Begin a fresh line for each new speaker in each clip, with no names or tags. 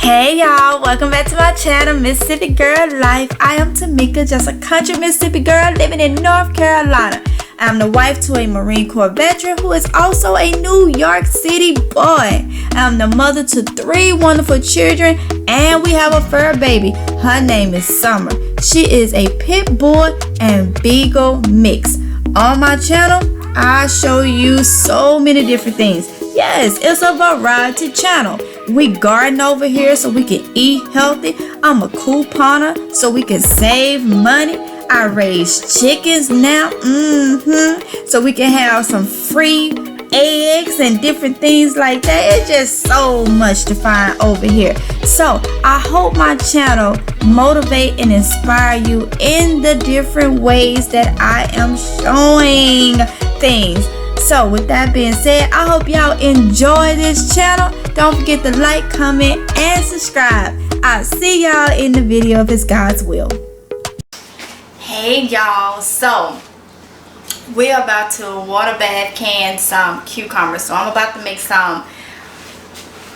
Hey y'all, welcome back to my channel, Mississippi Girl Life. I am Tamika, just a country Mississippi girl living in North Carolina. I'm the wife to a Marine Corps veteran who is also a New York City boy. I'm the mother to 3 wonderful children, and we have a fur baby. Her name is Summer. She is a pit bull and beagle mix. On my channel, I show you so many different things. Yes, it's a variety channel. We garden over here so we can eat healthy. I'm a couponer so we can save money. I raise chickens now, so we can have some free eggs and different things like that. It's just so much to find over here. So I hope my channel motivate and inspire you in the different ways that I am showing things. So with that being said, I hope y'all enjoy this channel. Don't forget to like, comment, and subscribe. I'll see y'all in the video if it's God's will. Hey y'all, so we're about to water bath can some cucumbers. So I'm about to make some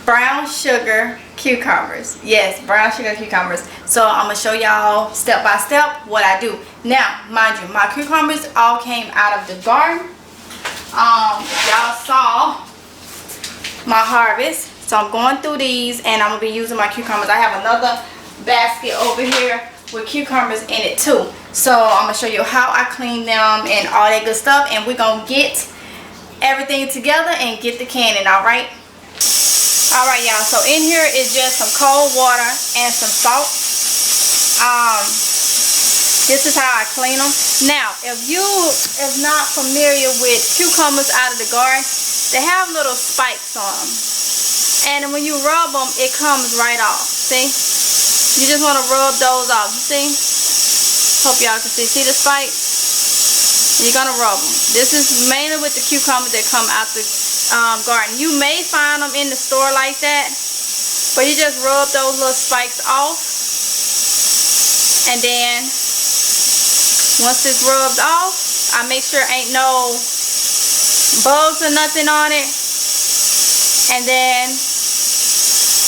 brown sugar cucumbers. Yes, brown sugar cucumbers. So I'm gonna show y'all step by step what I do. Now, mind you, my cucumbers all came out of the garden. Y'all saw my harvest, so I'm going through these and I'm gonna be using my cucumbers. I have another basket over here with cucumbers in it too, so I'm gonna show you how I clean them and all that good stuff, and we're gonna get everything together and get the canning. Alright y'all, so in here is just some cold water and some salt. This is how I clean them. Now, if you is not familiar with cucumbers out of the garden, they have little spikes on them. And when you rub them, it comes right off. See? You just want to rub those off. You see? Hope y'all can see. See the spikes? You're going to rub them. This is mainly with the cucumbers that come out the garden. You may find them in the store like that, but you just rub those little spikes off. And then once it's rubbed off, I make sure ain't no bugs or nothing on it, and then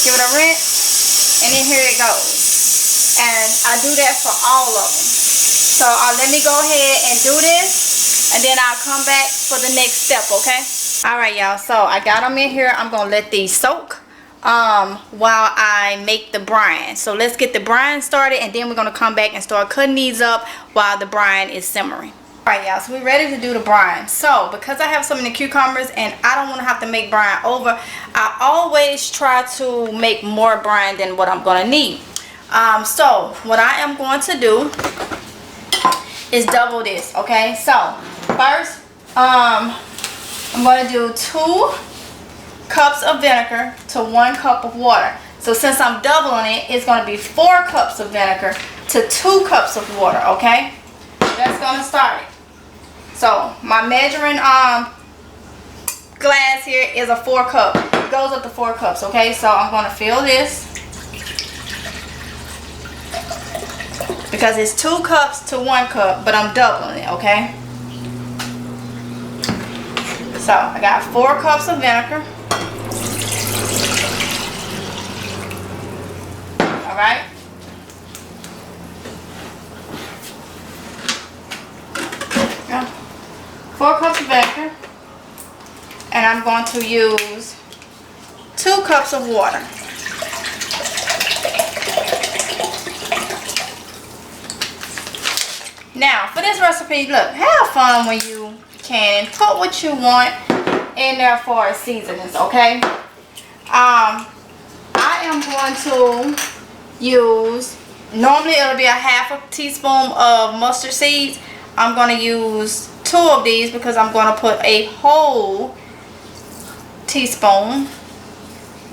give it a rinse, and then here it goes. And I do that for all of them. So let me go ahead and do this, and then I'll come back for the next step. Okay? Alright y'all, so I got them in here. I'm gonna let these soak while I make the brine. So let's get the brine started, and then we're going to come back and start cutting these up while the brine is simmering. Alright y'all, so we're ready to do the brine. So because I have so many cucumbers and I don't want to have to make brine over, I always try to make more brine than what I'm going to need. So what I am going to do is double this. Okay, so first I'm going to do 2 cups of vinegar to 1 cup of water. So since I'm doubling it, it's going to be 4 cups of vinegar to 2 cups of water. Okay, that's going to start it. So my measuring glass here is a 4 cup. It goes up to 4 cups. Okay, so I'm going to fill this because it's 2 cups to 1 cup, but I'm doubling it. Okay, so I got 4 cups of vinegar. Alright. Yeah. 4 cups of vinegar. And I'm going to use 2 cups of water. Now, for this recipe, look, have fun when you can and put what you want in there for seasonings, okay? I am going to use, normally it'll be a half a teaspoon of mustard seeds. I'm going to use 2 of these because I'm going to put a whole teaspoon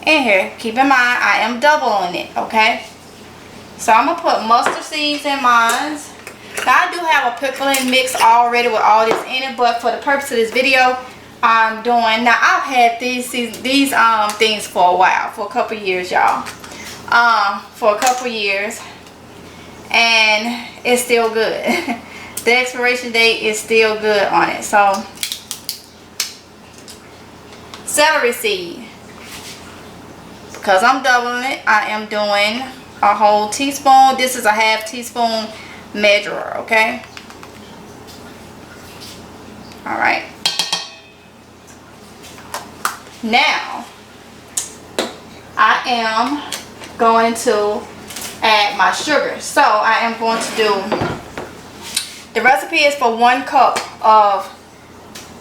in here. Keep in mind, I am doubling it. Okay, so I'm going to put mustard seeds in mine. Now, I do have a pickling mix already with all this in it, but for the purpose of this video, I'm doing, now I've had these things for a while, for a couple years, y'all. For a couple years, and it's still good. The expiration date is still good on it. So celery seed, because I'm doubling it, I am doing a whole teaspoon. This is a half teaspoon measurer, okay? All right. Now, I am going to add my sugar. So, I am going to do, the recipe is for 1 cup of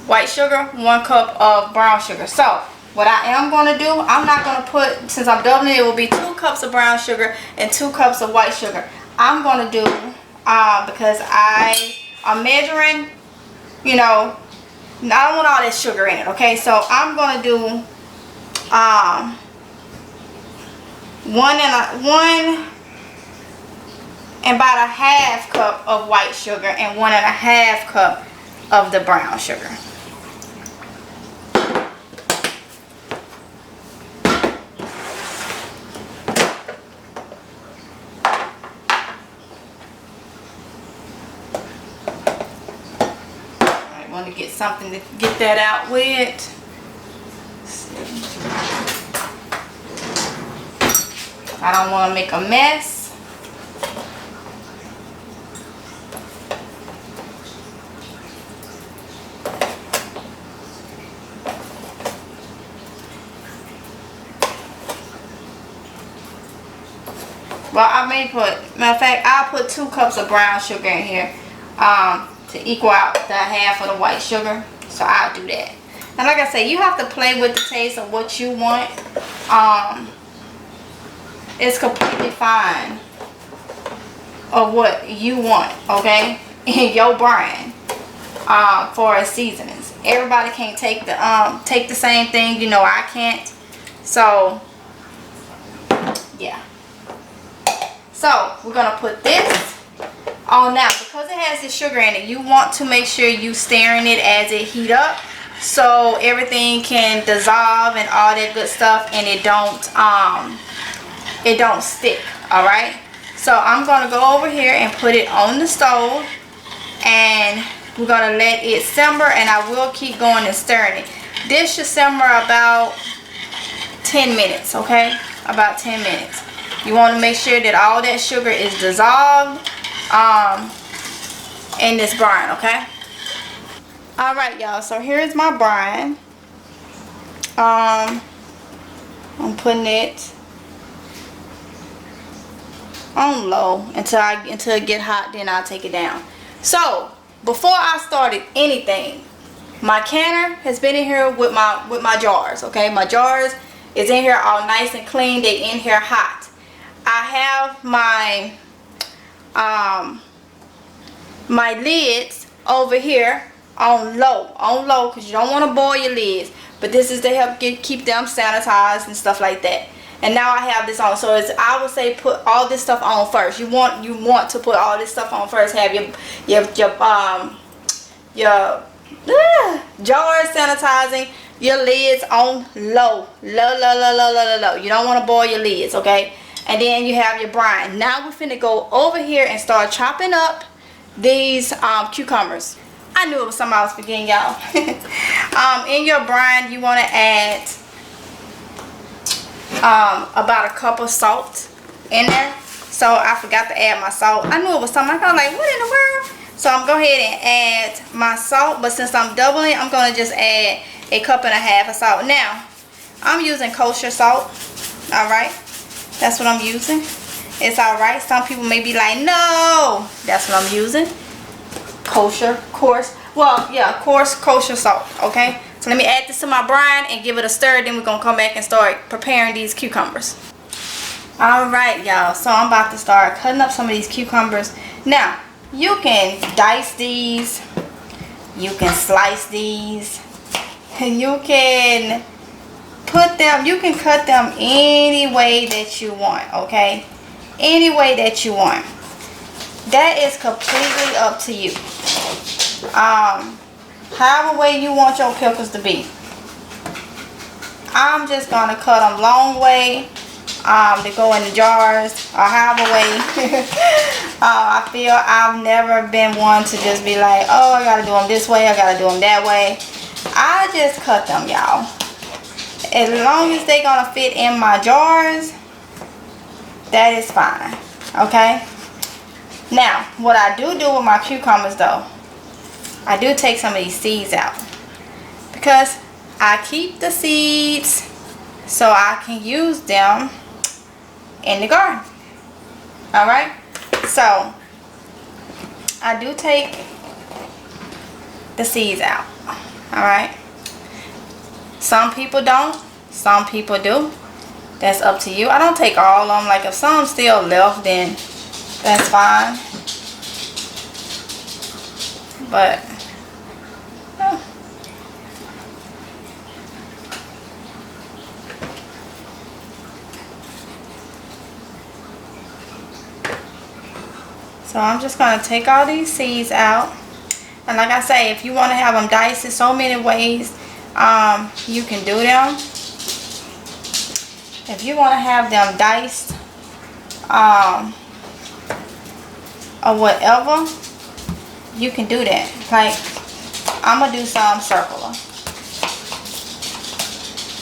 white sugar, 1 cup of brown sugar. So, what I am going to do, I'm not going to put, since I'm doubling it, it will be 2 cups of brown sugar and 2 cups of white sugar. I'm going to do, because I am measuring, you know, I don't want all that sugar in it, okay? So I'm going to do 1 and about a half cup of white sugar and 1 and a half cup of the brown sugar. Want to get something to get that out with. I don't want to make a mess. Well, I may put, matter of fact, I'll put 2 cups of brown sugar in here. To equal out the half of the white sugar. So I'll do that. And like I say, you have to play with the taste of what you want. It's completely fine of what you want, okay, in your brine for as seasonings. Everybody can't take the same thing, you know. I can't. So yeah. So we're gonna put this on now. Because it has the sugar in it, you want to make sure you stirring it as it heat up, so everything can dissolve and all that good stuff, and it don't stick. All right, so I'm gonna go over here and put it on the stove, and we're gonna let it simmer, and I will keep going and stirring it. This should simmer about 10 minutes, okay? About 10 minutes. You want to make sure that all that sugar is dissolved in this brine, okay? Alright, y'all, so here's my brine. I'm putting it on low until it get hot, then I'll take it down. So before I started anything, my canner has been in here with my jars, okay? My jars is in here all nice and clean. They in here hot. I have my my lids over here on low because you don't want to boil your lids, but this is to help keep them sanitized and stuff like that. And now I have this on, so it's, I would say put all this stuff on first. You want to put all this stuff on first. Have your jars sanitizing, your lids on low. You don't want to boil your lids, okay? And then you have your brine. Now we're finna go over here and start chopping up these cucumbers. I knew it was something I was forgetting, y'all. In your brine, you want to add about a cup of salt in there. So I forgot to add my salt. I knew it was something. I was like, what in the world? So I'm going to go ahead and add my salt. But since I'm doubling, I'm going to just add a cup and a half of salt. Now, I'm using kosher salt. Alright. That's what I'm using. It's alright. Some people may be like, no. That's what I'm using. Kosher, coarse. Well, yeah, coarse kosher salt. Okay. So let me add this to my brine and give it a stir. Then we're going to come back and start preparing these cucumbers. Alright, y'all. So I'm about to start cutting up some of these cucumbers. Now, you can dice these. You can slice these. And you can put them, you can cut them any way that you want, okay? Any way that you want. That is completely up to you. However way you want your pickles to be. I'm just gonna cut them long way to go in the jars, or however way. I feel I've never been one to just be like, oh, I gotta do them this way, I gotta do them that way. I just cut them, y'all. As long as they're gonna fit in my jars, that is fine. Okay. Now, what I do with my cucumbers though, I do take some of these seeds out because I keep the seeds so I can use them in the garden. Alright, so I do take the seeds out. Alright, some people don't, some people do. That's up to you. I don't take all of them. Like if some still left, then that's fine. But so I'm just going to take all these seeds out. And like I say, if you want to have them diced, there's so many ways you can do them. If you want to have them diced or whatever, you can do that. Like I'm going to do some circular.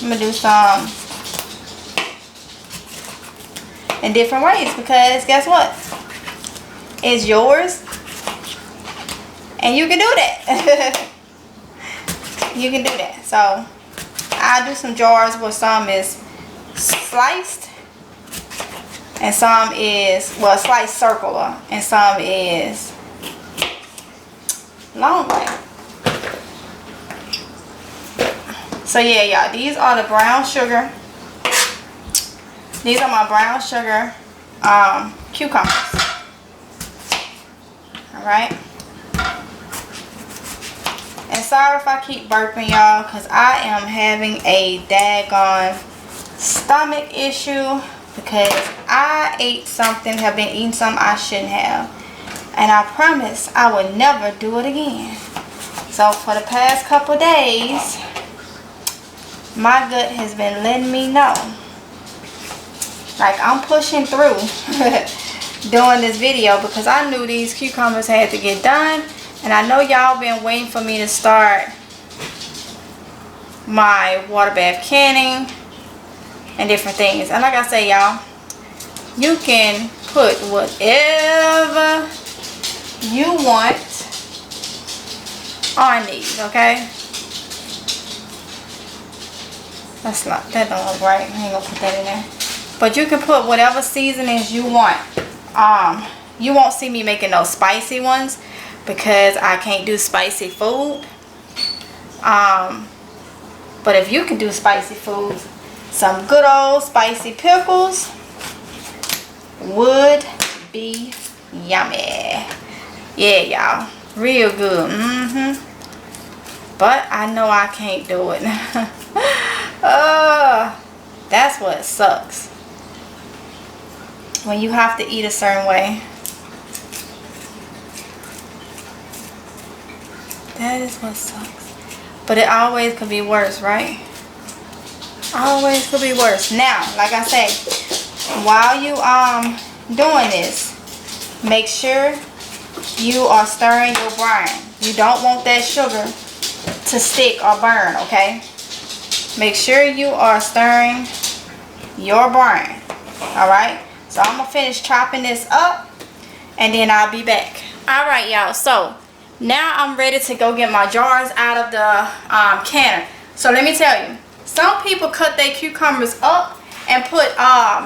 I'm going to do some in different ways because guess what? It's yours and you can do that. You can do that. So I do some jars where some is sliced and some is, well, sliced circular and some is long way. So yeah, y'all, these are the brown sugar. These are my brown sugar cucumbers. Alright. And sorry if I keep burping, y'all, because I am having a daggone stomach issue because I ate something, have been eating something I shouldn't have. And I promise I will never do it again. So for the past couple days, my gut has been letting me know. Like I'm pushing through doing this video because I knew these cucumbers had to get done. And I know y'all been waiting for me to start my water bath canning and different things. And like I say, y'all, you can put whatever you want on these, okay? That don't look right. I ain't gonna put that in there. But you can put whatever seasonings you want. You won't see me making those spicy ones because I can't do spicy food. But if you can do spicy foods, some good old spicy pickles would be yummy. Yeah, y'all, real good. But I know I can't do it. That's what sucks when you have to eat a certain way. That is what sucks. But it always could be worse, right? Always could be worse. Now, like I say, while you doing this, make sure you are stirring your brine. You don't want that sugar to stick or burn, okay? Make sure you are stirring your brine. Alright? So I'm gonna finish chopping this up and then I'll be back. Alright, y'all, so now I'm ready to go get my jars out of the canner. So let me tell you, some people cut their cucumbers up and put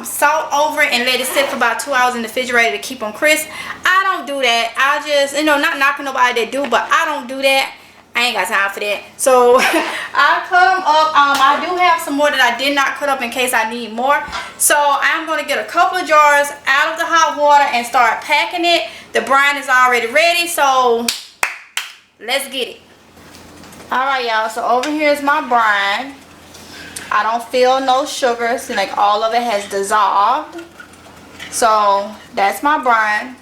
salt over it and let it sit for about 2 hours in the refrigerator to keep them crisp. I don't do that. I just, you know, not knocking nobody that do, but I don't do that. I ain't got time for that. So I cut them up. I do have some more that I did not cut up in case I need more. So I'm going to get a couple of jars out of the hot water and start packing it. The brine is already ready, so let's get it. Alright, y'all, so over here is my brine. I don't feel no sugar. See, like all of it has dissolved. So that's my brine.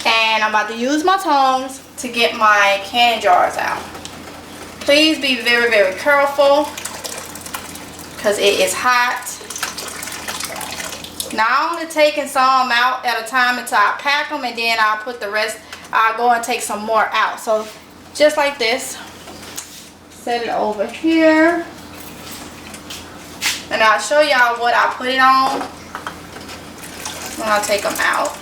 And I'm about to use my tongs to get my canning jars out. Please be very, very careful because it is hot. Now I'm only taking some out at a time until I pack them, and then I'll put the rest, I'll go and take some more out. So just like this, set it over here. And I'll show y'all what I put it on when I take them out.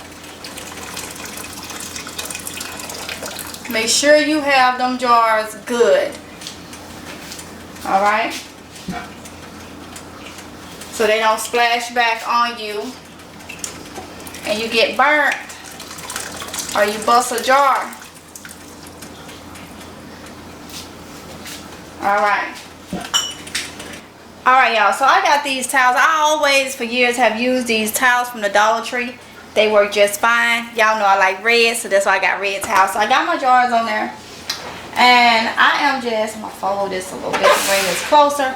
Make sure you have them jars good. Alright? So they don't splash back on you and you get burnt or you bust a jar. Alright. Alright, y'all. So I got these towels. I always, for years, have used these towels from the Dollar Tree. They work just fine. Y'all know I like red, so that's why I got red towels. So I got my jars on there. And I am just, I'm going to fold this a little bit to bring this closer.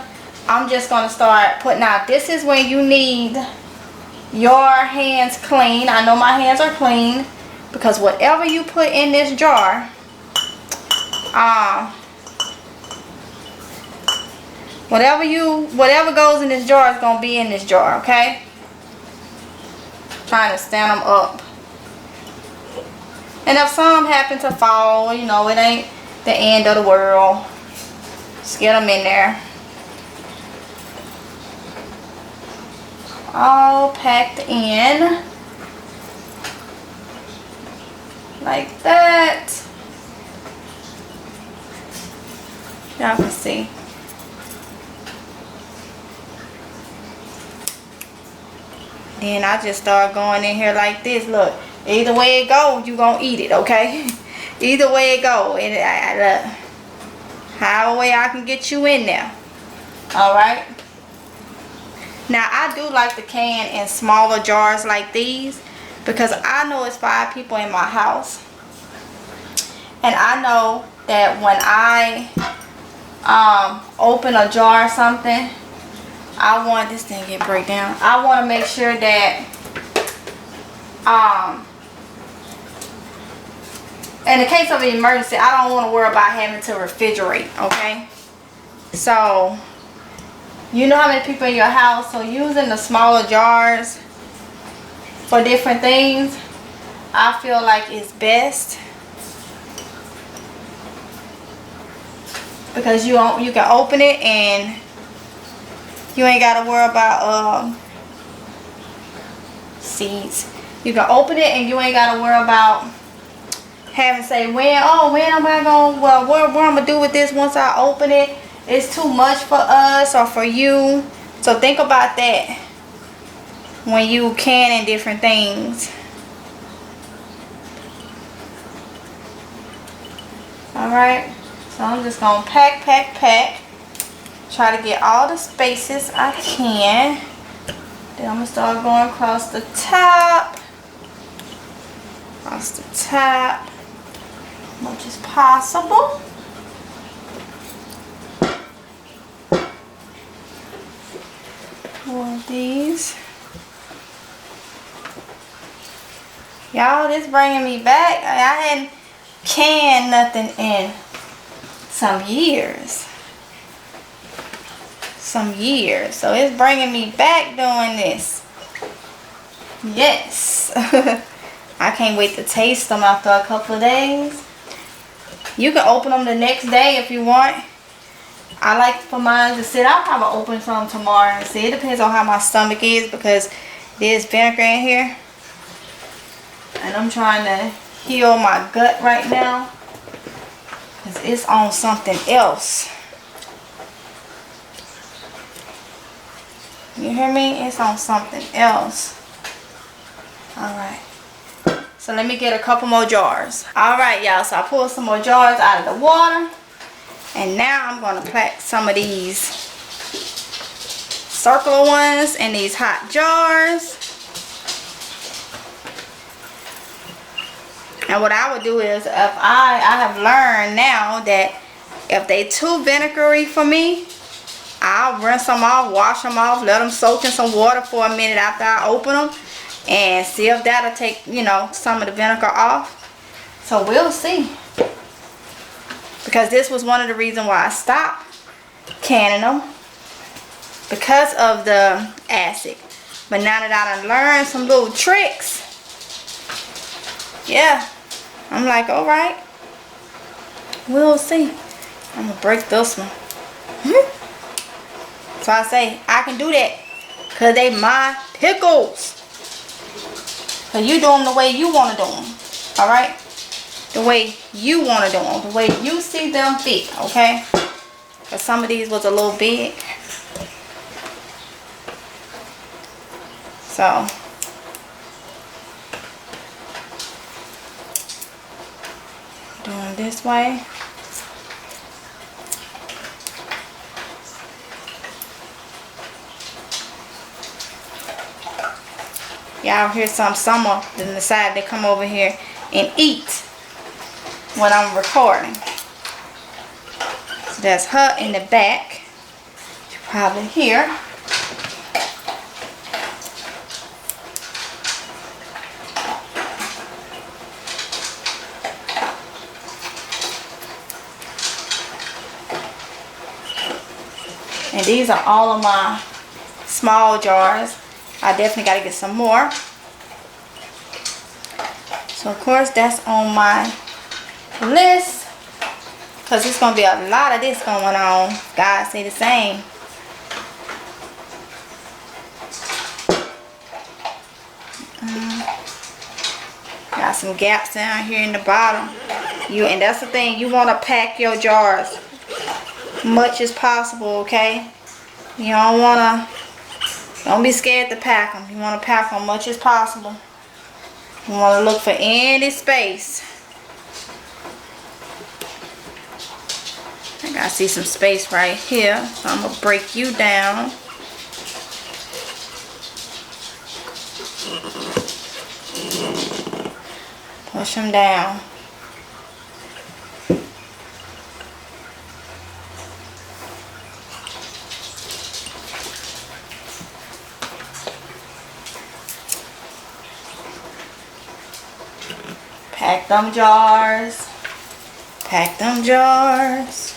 I'm just going to start putting out. This is when you need your hands clean. I know my hands are clean because whatever you put in this jar, whatever goes in this jar is going to be in this jar, okay? Trying to stand them up. And if some happen to fall, you know, it ain't the end of the world. Just get them in there. All packed in. Like that. Y'all can see. Then I just start going in here like this. Look, either way it goes, you gonna eat it, okay? Either way it go, and look, however way I can get you in there. All right. Now I do like the can in smaller jars like these because I know it's 5 people in my house, and I know that when I open a jar or something, I want this thing to break down. I want to make sure that in the case of an emergency, I don't want to worry about having to refrigerate, okay? So you know how many people in your house, so using the smaller jars for different things, I feel like it's best because you can open it and you ain't got to worry about seeds. You can open it and you ain't got to worry about having to say when am I going, well, what I'm going to do with this once I open it. It's too much for us or for you. So think about that when you canning different things. Alright. So I'm just going to pack. Try to get all the spaces I can. Then I'm going to start going across the top. Across the top. As much as possible. More of these. Y'all, this bringing me back. I hadn't canned nothing in some years. So it's bringing me back doing this. Yes. I can't wait to taste them after a couple of days. You can open them the next day if you want. I like for mine to sit. I'll probably open some tomorrow and see. It depends on how my stomach is because there's vinegar in here. And I'm trying to heal my gut right now because it's on something else. You hear me? It's on something else. Alright. So let me get a couple more jars. Alright, y'all. So I pulled some more jars out of the water. And now I'm going to pack some of these circular ones in these hot jars. And what I would do is, if I have learned now that if they too vinegary for me, I'll rinse them off, wash them off, let them soak in some water for a minute after I open them, and see if that'll take, you know, some of the vinegar off. So we'll see. Because this was one of the reasons why I stopped canning them, because of the acid. But now that I done learned some little tricks, yeah, I'm like, alright, we'll see. I'm gonna break this one. So why I say I can do that. Because they my pickles. Because you do them the way you want to do them. Alright? The way you want to do them. The way you see them fit. Okay? Because some of these was a little big. So. Doing this way. Y'all hear some summer then decide to come over here and eat when I'm recording. So that's her in the back. You probably hear. And these are all of my small jars. I definitely got to get some more. So, of course, that's on my list. Because there's going to be a lot of this going on. God say the same. Got some gaps down here in the bottom. And that's the thing. You want to pack your jars much as possible, okay? You don't want to. Don't be scared to pack them. You want to pack them much as possible. You want to look for any space. I gotta see some space right here. So I'm going to break you down. Push them down. Pack them jars. Pack them jars.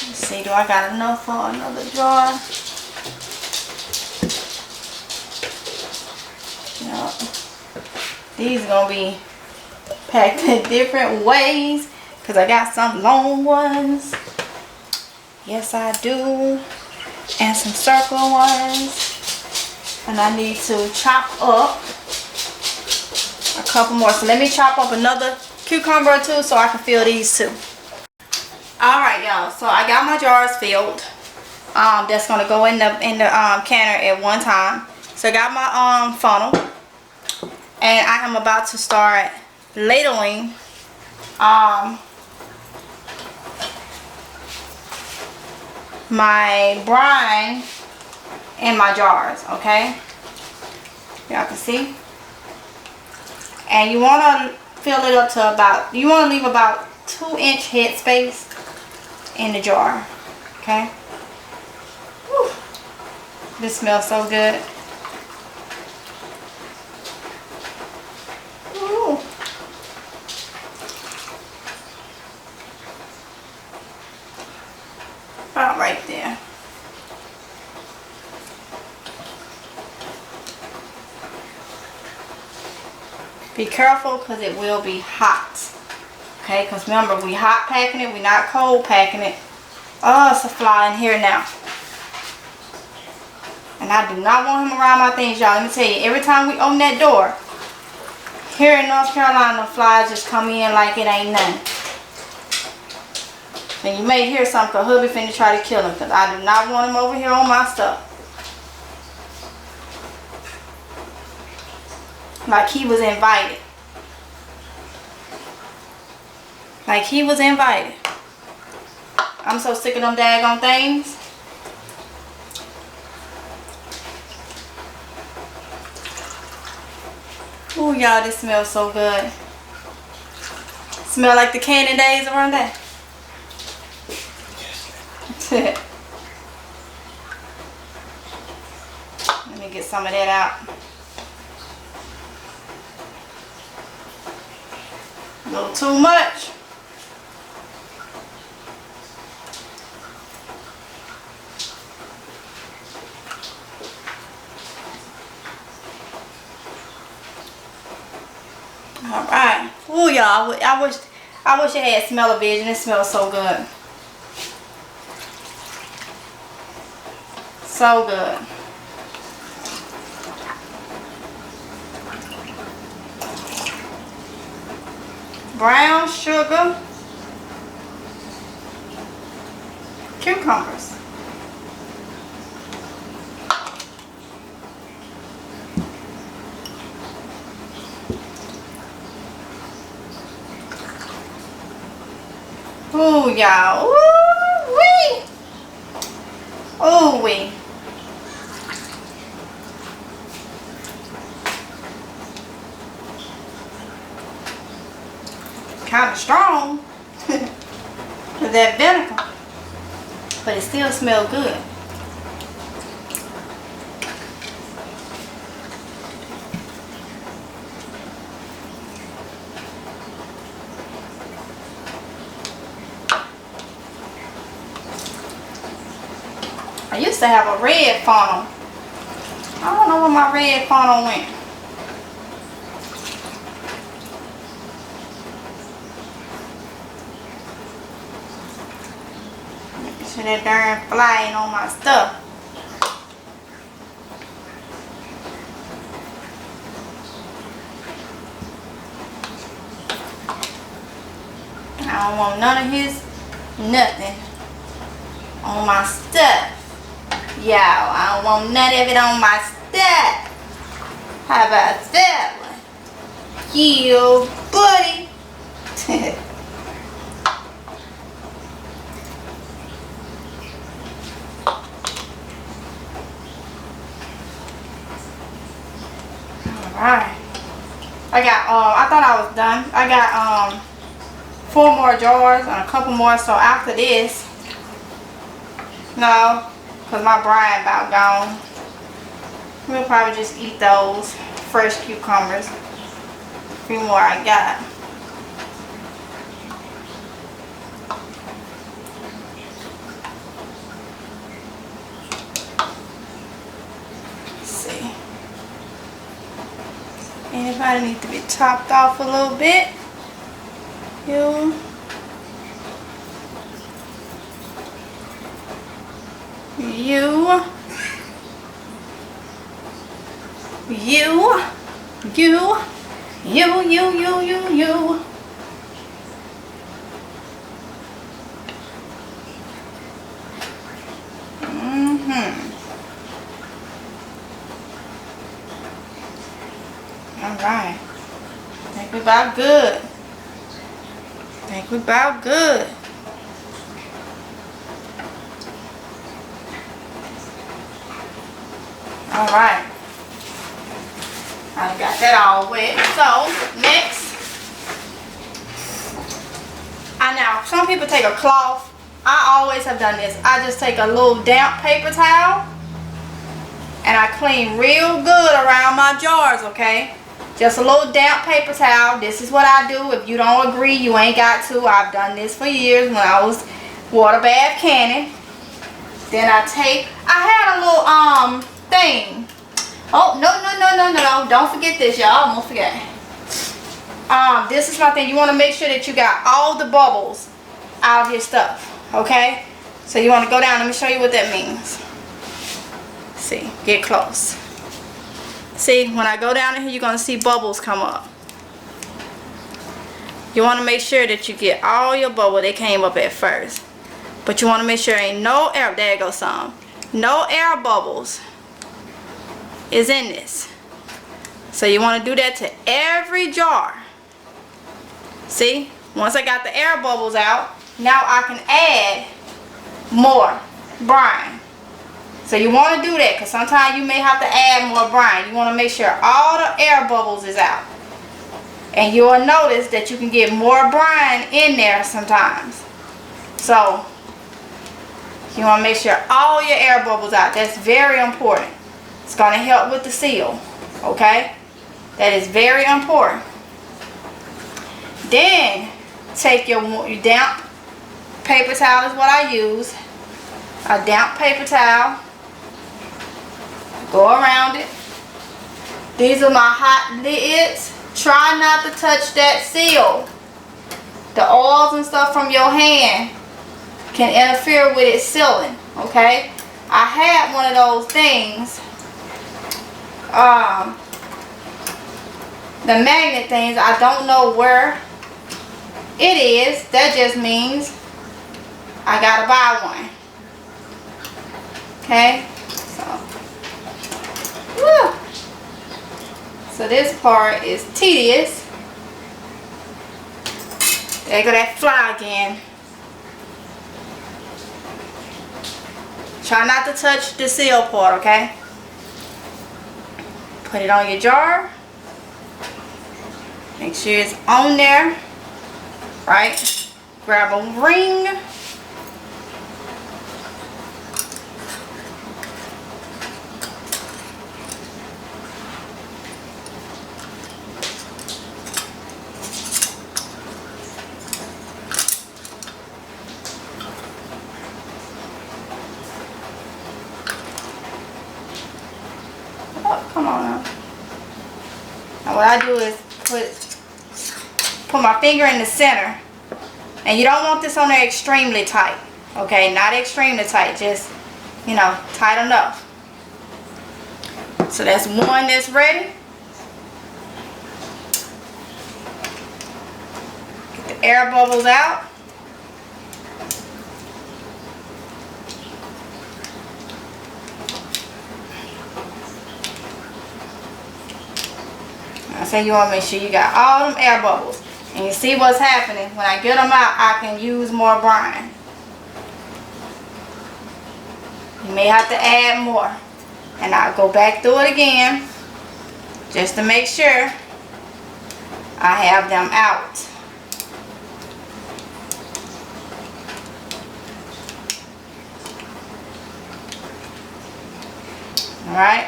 Let's see, do I got enough for another jar? No. These are going to be packed in different ways because I got some long ones. Yes, I do. And some circle ones. And I need to chop up a couple more. So let me chop up another cucumber or two so I can fill these too. Alright, y'all. So I got my jars filled. That's going to go in the canner at one time. So I got my funnel. And I am about to start ladling my brine in my jars, okay? Y'all can see. And you want to fill it up to about, you want to leave about 2-inch head space in the jar, okay? Whew. This smells so good. Ooh. About right there. Be careful because it will be hot. Okay, because remember, we hot packing it, we not cold packing it. Oh, it's a fly in here now. And I do not want him around my things, y'all. Let me tell you, every time we open that door, here in North Carolina, the flies just come in like it ain't nothing. And you may hear something because hubby finna try to kill him because I do not want him over here on my stuff. Like he was invited. Like he was invited. I'm so sick of them daggone things. Ooh, y'all, this smells so good. Smell like the canning days around there. Let me get some of that out. A little too much. y'all. I wish it had smell-o-vision. It smells so good. So good. Brown sugar. Cucumbers. Ooh, y'all. Ooh wee. Ooh wee. Kind of strong with that vinegar, but it still smells good. I used to have a red funnel. I don't know where my red funnel went. Making sure that darn fly ain't on my stuff. I don't want none of his nothing on my stuff. Y'all, I don't want none of it on my stuff. How about that one? You buddy. Alright. I thought I was done. I got 4 more jars and a couple more, so after this, no, because my brine about gone. We'll probably just eat those fresh cucumbers. A few more I got. Let's see. Anybody need to be topped off a little bit? You. You. Alright. Think we about good. Think we about good. Alright. I got that all wet. So, next. Now, some people take a cloth. I always have done this. I just take a little damp paper towel. And I clean real good around my jars, okay? Just a little damp paper towel. This is what I do. If you don't agree, you ain't got to. I've done this for years when I was water bath canning. Then I had a little thing. Oh, no. Don't forget this, y'all. Almost forget. This is my thing. You want to make sure that you got all the bubbles out of your stuff, okay? So you want to go down. Let me show you what that means. See, get close. See, when I go down in here, you're going to see bubbles come up. You want to make sure that you get all your bubbles. They came up at first. But you want to make sure ain't no air. There goes some. No air bubbles is in this. So you want to do that to every jar. See, once I got the air bubbles out, now I can add more brine. So you want to do that because sometimes you may have to add more brine. You want to make sure all the air bubbles is out. And you'll notice that you can get more brine in there sometimes. So you want to make sure all your air bubbles out. That's very important. It's going to help with the seal. Okay? That is very important. Then take your damp paper towel is what I use. A damp paper towel. Go around it. These are my hot lids. Try not to touch that seal. The oils and stuff from your hand can interfere with it sealing, okay? I had one of those things, the magnet things. I don't know where it is. That just means I gotta buy one. Okay, so this part is tedious. There go that fly again. Try not to touch the seal part, okay? Put it on your jar. Make sure it's on there, right? Grab a ring. Come on now. Now what I do is put my finger in the center, and you don't want this on there extremely tight, okay? Not extremely tight, just, you know, tight enough. So that's one that's ready. Get the air bubbles out. So you want to make sure you got all them air bubbles. And you see what's happening. When I get them out, I can use more brine. You may have to add more. And I'll go back through it again, just to make sure I have them out. Alright.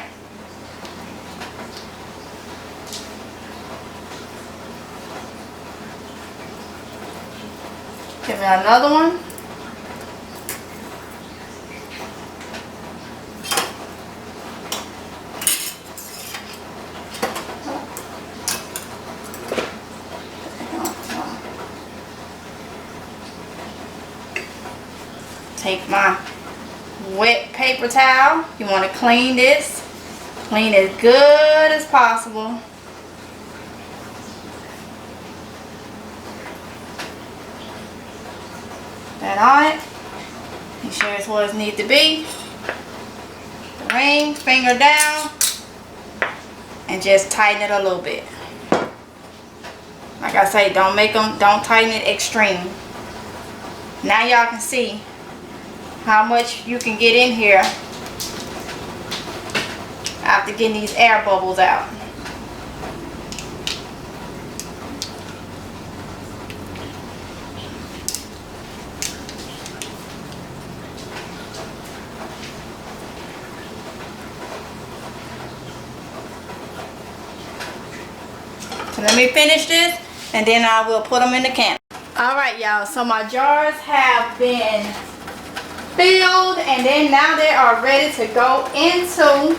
Give me another one. Take my wet paper towel. You want to clean this. Clean as good as possible. That on it. Make sure it's where it needs to be. The ring, finger down, and just tighten it a little bit. Like I say, don't tighten it extreme. Now y'all can see how much you can get in here after getting these air bubbles out. So let me finish this, and then I will put them in the can. Alright y'all, so my jars have been filled, and then now they are ready to go into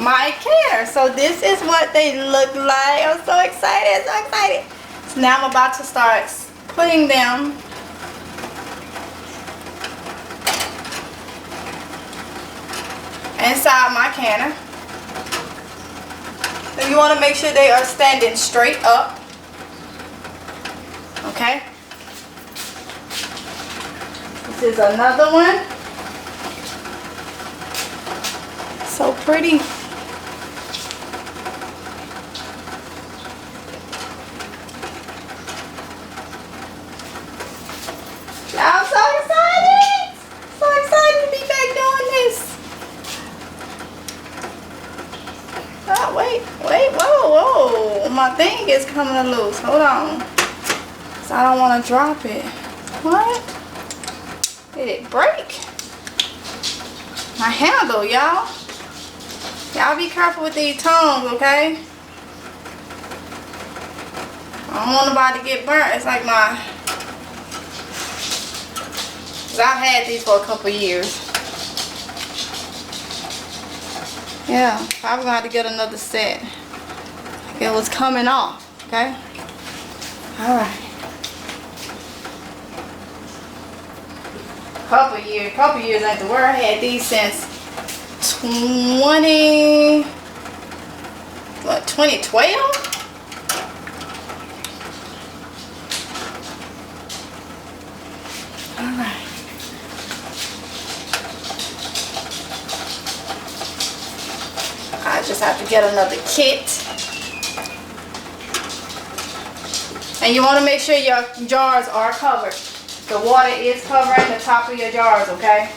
my canner. So this is what they look like. I'm so excited, so excited. So now I'm about to start putting them inside my canner. So you want to make sure they are standing straight up. Okay. This is another one. So pretty. I'm so excited. So excited to be back doing this. Oh, wait, whoa. My thing is coming loose. Hold on. So I don't want to drop it. What? Did it break? My handle, y'all. Y'all be careful with these tongs, okay? I don't want nobody to get burnt. It's like my... Cause I've had these for a couple years. Yeah, probably gonna have to get another set. like it was coming off. Okay. All right. Couple years ain't the word. I had these since 2012. All right. I just have to get another kit. And you want to make sure your jars are covered. The water is covering the top of your jars, okay?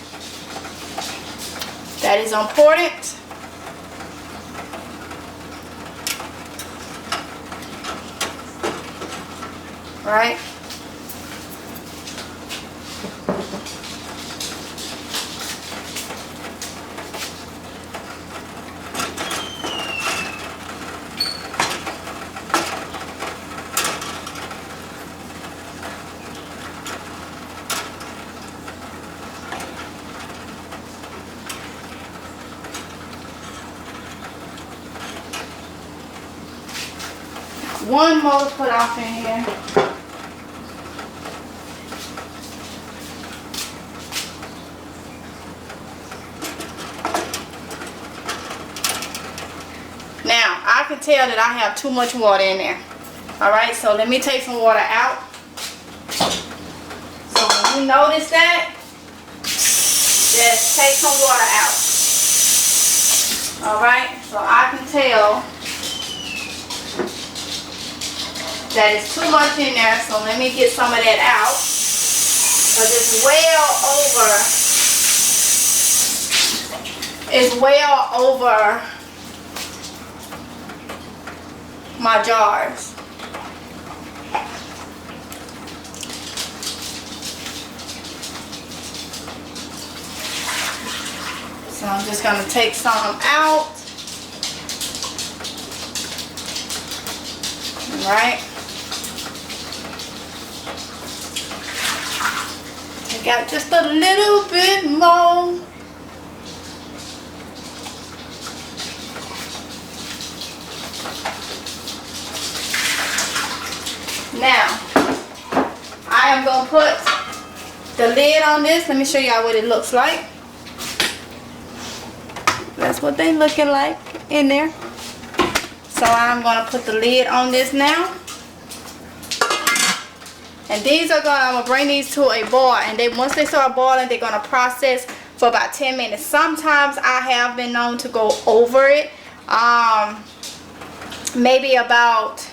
That is important. Right? One more to put off in here. Now, I can tell that I have too much water in there. Alright, so let me take some water out. So when you notice that, just take some water out. Alright, so I can tell that is too much in there, so let me get some of that out, because it's well over my jars. So I'm just going to take some out. All right. Got just a little bit more. Now, I am going to put the lid on this. Let me show y'all what it looks like. That's what they looking like in there. So I'm going to put the lid on this now. And these are I'm gonna bring these to a boil, and once they start boiling, they're gonna process for about 10 minutes. Sometimes I have been known to go over it. Maybe about,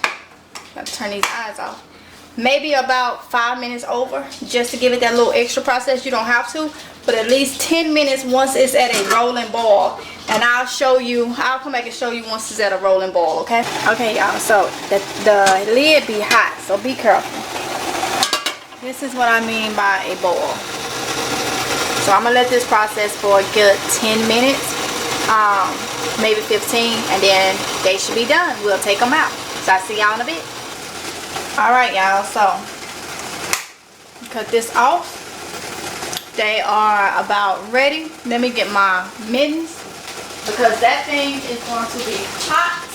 gotta turn these eyes off. Maybe about 5 minutes over, just to give it that little extra process. You don't have to, but at least 10 minutes once it's at a rolling boil. And I'll come back and show you once it's at a rolling boil, okay? Okay, y'all, so the lid be hot, so be careful. This is what I mean by a boil. So I'm gonna let this process for a good 10 minutes, maybe 15, and then they should be done. We'll take them out. So I'll see y'all in a bit. Alright, y'all, so cut this off. They are about ready. Let me get my mittens, because that thing is going to be hot.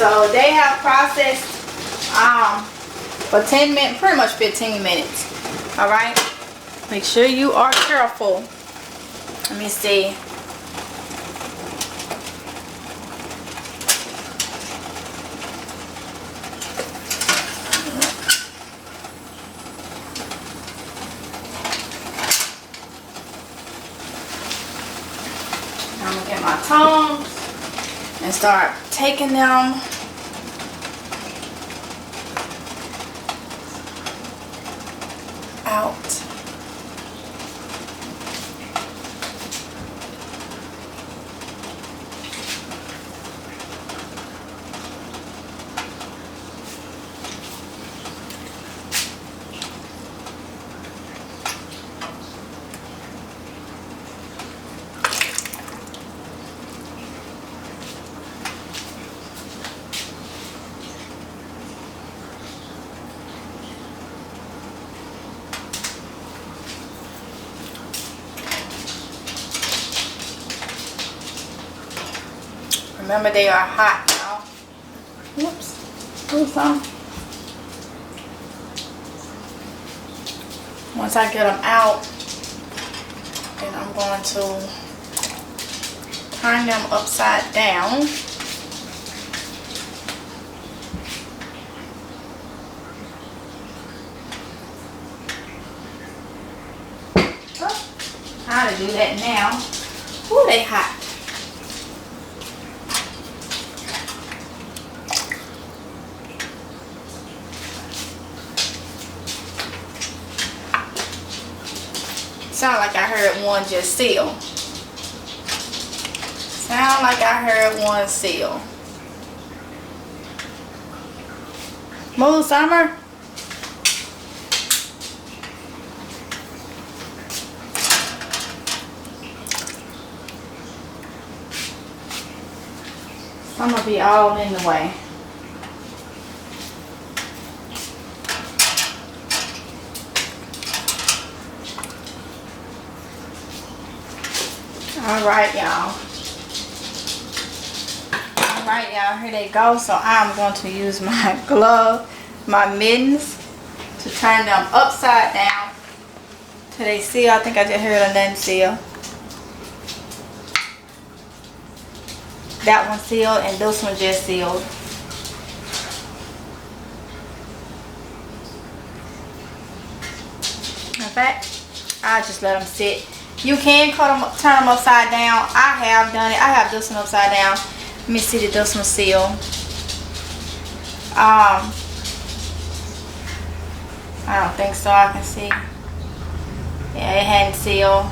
So they have processed for 10 minutes, pretty much 15 minutes. Alright? Make sure you are careful. Let me see. I'm gonna get my tongs and start taking them out. Remember, they are hot now. Whoops. Do some. Once I get them out, then I'm going to turn them upside down. How to do that now? Ooh, they hot. Sound like I heard one just seal. Sound like I heard one seal. Move, Summer. I'm gonna be all in the way. Alright, y'all. Alright, y'all. Here they go. So I'm going to use my glove, my mittens, to turn them upside down till they seal. I think I just heard another seal. That one sealed and this one just sealed. In fact, I just let them sit. You can turn them upside down. I have done it. I have this one upside down. Let me see that this one sealed. I don't think so. I can see. Yeah, it hadn't sealed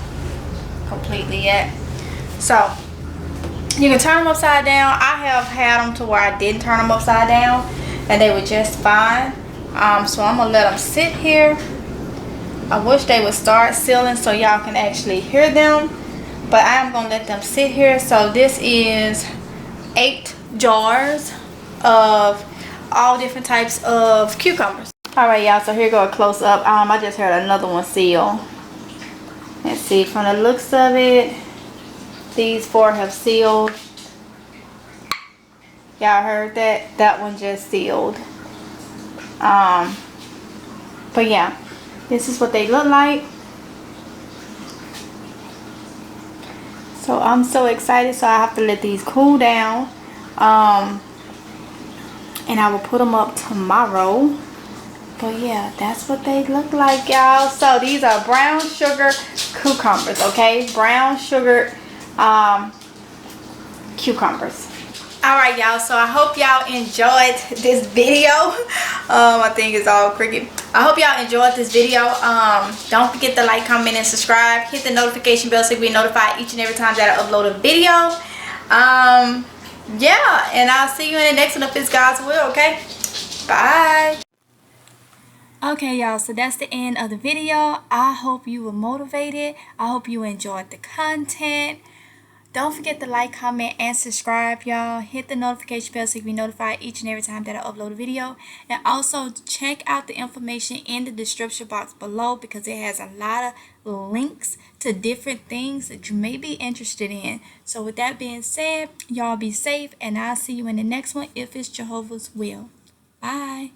completely yet. So you can turn them upside down. I have had them to where I didn't turn them upside down and they were just fine. So I'm gonna let them sit here. I wish they would start sealing so y'all can actually hear them, but I am gonna let them sit here. So this is 8 jars of all different types of cucumbers. Alright, y'all, so here go a close up. I just heard another one seal. Let's see, from the looks of it, these 4 have sealed. Y'all heard that? That one just sealed. But yeah, this is what they look like. So I'm so excited. So I have to let these cool down. And I will put them up tomorrow. But yeah, that's what they look like, y'all. So these are brown sugar cucumbers, okay? Brown sugar cucumbers. Alright, y'all, so I hope y'all enjoyed this video. I think it's all cricket. I hope y'all enjoyed this video. Don't forget to like, comment, and subscribe. Hit the notification bell so you can be notified each and every time that I upload a video. Yeah, and I'll see you in the next one if it's God's will, okay? Bye. Okay, y'all, so that's the end of the video. I hope you were motivated. I hope you enjoyed the content. Don't forget to like, comment, and subscribe, y'all. Hit the notification bell so you can be notified each and every time that I upload a video. And also check out the information in the description box below because it has a lot of links to different things that you may be interested in. So with that being said, y'all be safe, and I'll see you in the next one if it's Jehovah's will. Bye.